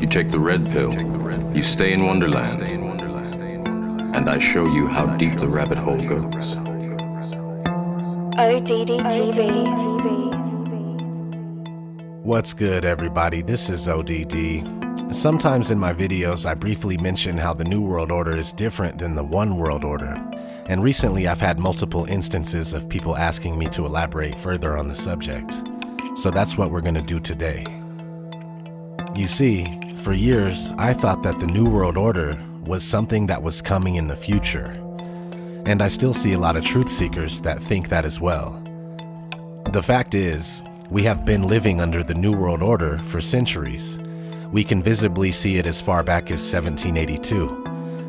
You take the red pill, you stay in Wonderland, and I show you how deep the rabbit hole goes. ODD TV. What's good, everybody? This is ODD. Sometimes in my videos, I briefly mention how the New World Order is different than the One World Order. And recently, I've had multiple instances of people asking me to elaborate further on the subject. So that's what we're going to do today. You see, for years, I thought that the New World Order was something that was coming in the future. And I still see a lot of truth seekers that think that as well. The fact is, we have been living under the New World Order for centuries. We can visibly see it as far back as 1782,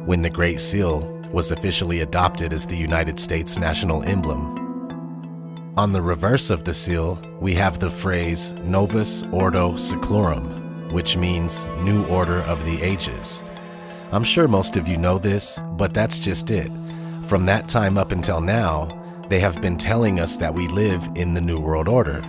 when the Great Seal was officially adopted as the United States national emblem. On the reverse of the seal, we have the phrase Novus Ordo Seclorum, which means New Order of the Ages. I'm sure most of you know this, but that's just it. From that time up until now, they have been telling us that we live in the New World Order.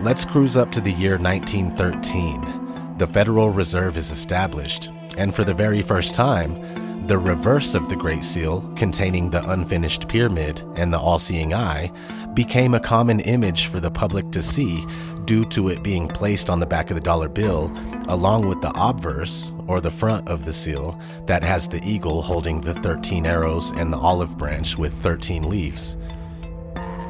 Let's cruise up to the year 1913. The Federal Reserve is established, and for the very first time, the reverse of the Great Seal, containing the unfinished pyramid and the all-seeing eye, became a common image for the public to see due to it being placed on the back of the dollar bill, along with the obverse, or the front of the seal, that has the eagle holding the 13 arrows and the olive branch with 13 leaves.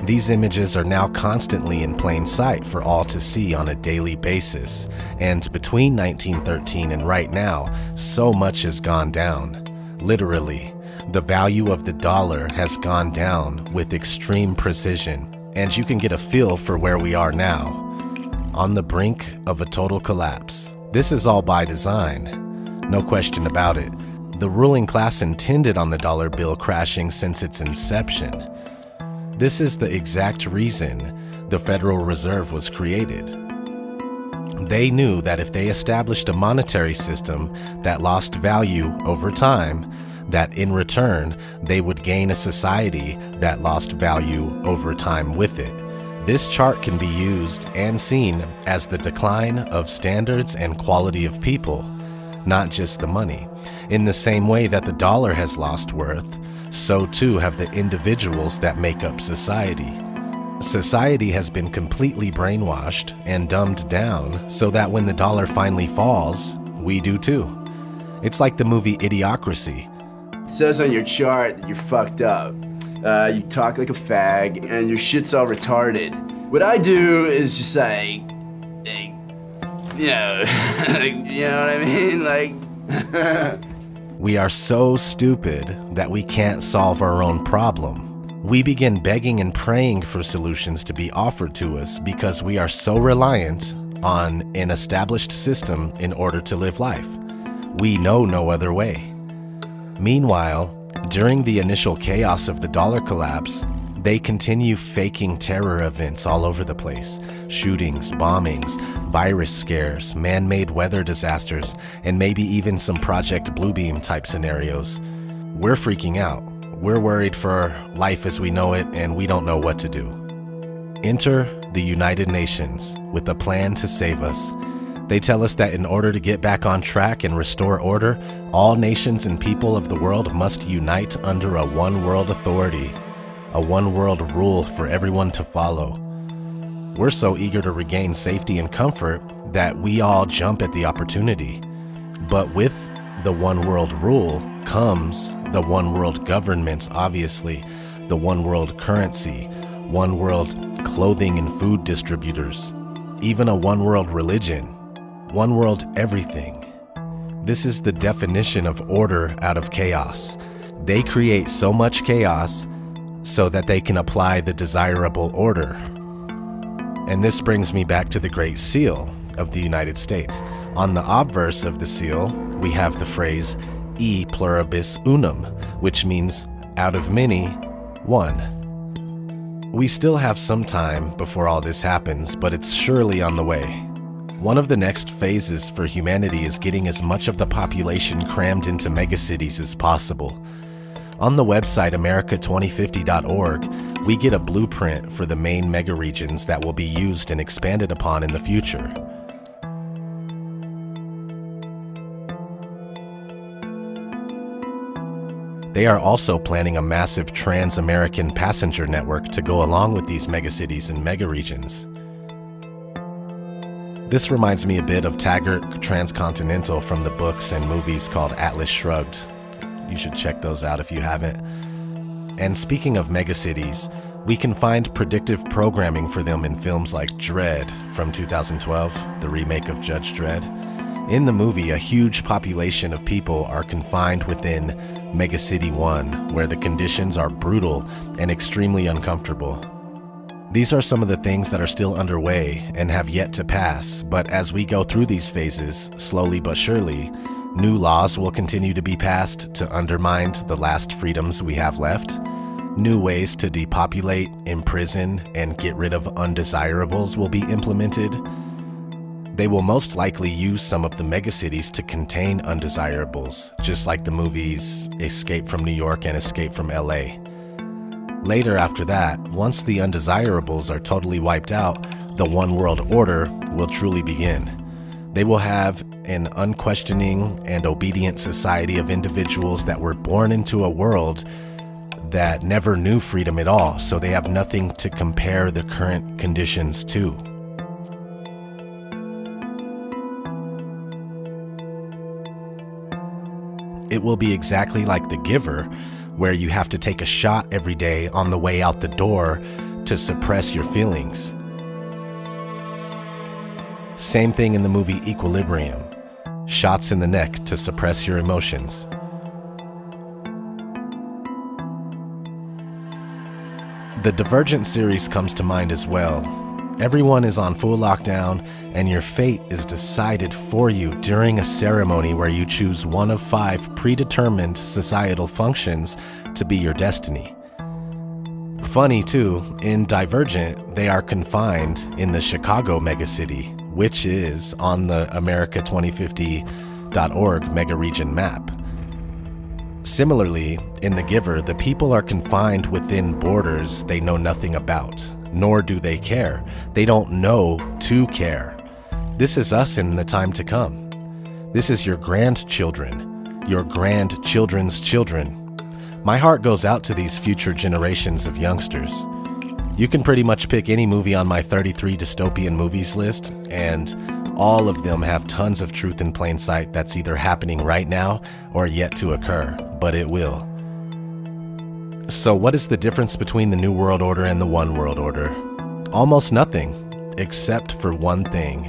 These images are now constantly in plain sight for all to see on a daily basis, and between 1913 and right now, so much has gone down. Literally, the value of the dollar has gone down with extreme precision, and you can get a feel for where we are now, on the brink of a total collapse. This is all by design, no question about it. The ruling class intended on the dollar bill crashing since its inception. This is the exact reason the Federal Reserve was created. They knew that if they established a monetary system that lost value over time, that in return, they would gain a society that lost value over time with it. This chart can be used and seen as the decline of standards and quality of people, not just the money. In the same way that the dollar has lost worth, so too have the individuals that make up society. Society has been completely brainwashed and dumbed down so that when the dollar finally falls, we do too. It's like the movie Idiocracy. It says on your chart that you're fucked up. You talk like a fag and your shit's all retarded. What I do is just like you know, you know what I mean? Like, we are so stupid that we can't solve our own problem. We begin begging and praying for solutions to be offered to us because we are so reliant on an established system in order to live life. We know no other way. Meanwhile, during the initial chaos of the dollar collapse, they continue faking terror events all over the place. Shootings, bombings, virus scares, man-made weather disasters, and maybe even some Project Bluebeam type scenarios. We're freaking out. We're worried for life as we know it, and we don't know what to do. Enter the United Nations with a plan to save us. They tell us that in order to get back on track and restore order, all nations and people of the world must unite under a one-world authority, a one-world rule for everyone to follow. We're so eager to regain safety and comfort that we all jump at the opportunity. But with the one-world rule comes the one-world government, obviously, the one-world currency, one-world clothing and food distributors, even a one-world religion, one-world everything. This is the definition of order out of chaos. They create so much chaos so that they can apply the desirable order. And this brings me back to the Great Seal of the United States. On the obverse of the seal, we have the phrase E pluribus unum, which means out of many, one. We still have some time before all this happens, but it's surely on the way. One of the next phases for humanity is getting as much of the population crammed into megacities as possible. On the website america2050.org, we get a blueprint for the main megaregions that will be used and expanded upon in the future. They are also planning a massive trans-American passenger network to go along with these megacities and megaregions. This reminds me a bit of Taggart Transcontinental from the books and movies called Atlas Shrugged. You should check those out if you haven't. And speaking of megacities, we can find predictive programming for them in films like Dredd from 2012, the remake of Judge Dredd. In the movie, a huge population of people are confined within Megacity 1, where the conditions are brutal and extremely uncomfortable. These are some of the things that are still underway and have yet to pass, but as we go through these phases, slowly but surely, new laws will continue to be passed to undermine the last freedoms we have left. New ways to depopulate, imprison, and get rid of undesirables will be implemented. They will most likely use some of the megacities to contain undesirables, just like the movies Escape from New York and Escape from LA. Later after that, once the undesirables are totally wiped out, the one world order will truly begin. They will have an unquestioning and obedient society of individuals that were born into a world that never knew freedom at all, so they have nothing to compare the current conditions to. It will be exactly like The Giver, where you have to take a shot every day on the way out the door to suppress your feelings. Same thing in the movie Equilibrium. Shots in the neck to suppress your emotions. The Divergent series comes to mind as well. Everyone is on full lockdown, and your fate is decided for you during a ceremony where you choose one of 5 predetermined societal functions to be your destiny. Funny too, in Divergent, they are confined in the Chicago megacity, which is on the America2050.org megaregion map. Similarly, in The Giver, the people are confined within borders they know nothing about, nor do they care. They don't know to care. This is us in the time to come. This is your grandchildren, your grandchildren's children. My heart goes out to these future generations of youngsters. You can pretty much pick any movie on my 33 dystopian movies list, and all of them have tons of truth in plain sight that's either happening right now or yet to occur, but it will. So what is the difference between the New World Order and the One World Order? Almost nothing, except for one thing,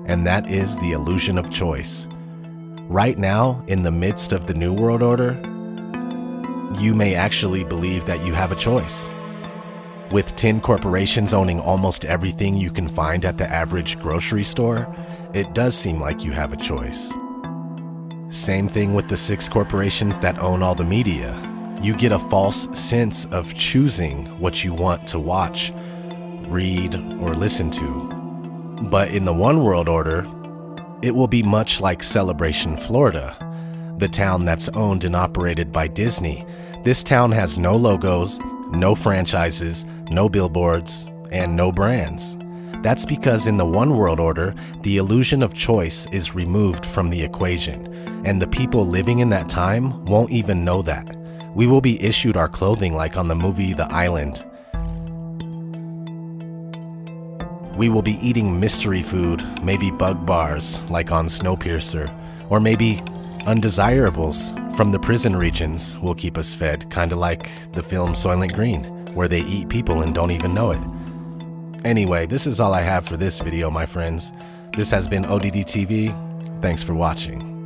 and that is the illusion of choice. Right now, in the midst of the New World Order, you may actually believe that you have a choice. With 10 corporations owning almost everything you can find at the average grocery store, it does seem like you have a choice. Same thing with the 6 corporations that own all the media. You get a false sense of choosing what you want to watch, read, or listen to. But in the One World Order, it will be much like Celebration, Florida, the town that's owned and operated by Disney. This town has no logos, no franchises, no billboards, and no brands. That's because in the One World Order, the illusion of choice is removed from the equation, and the people living in that time won't even know that. We will be issued our clothing like on the movie The Island. We will be eating mystery food, maybe bug bars like on Snowpiercer, or maybe undesirables from the prison regions will keep us fed, kinda like the film Soylent Green, where they eat people and don't even know it. Anyway, this is all I have for this video, my friends. This has been ODD TV. Thanks for watching.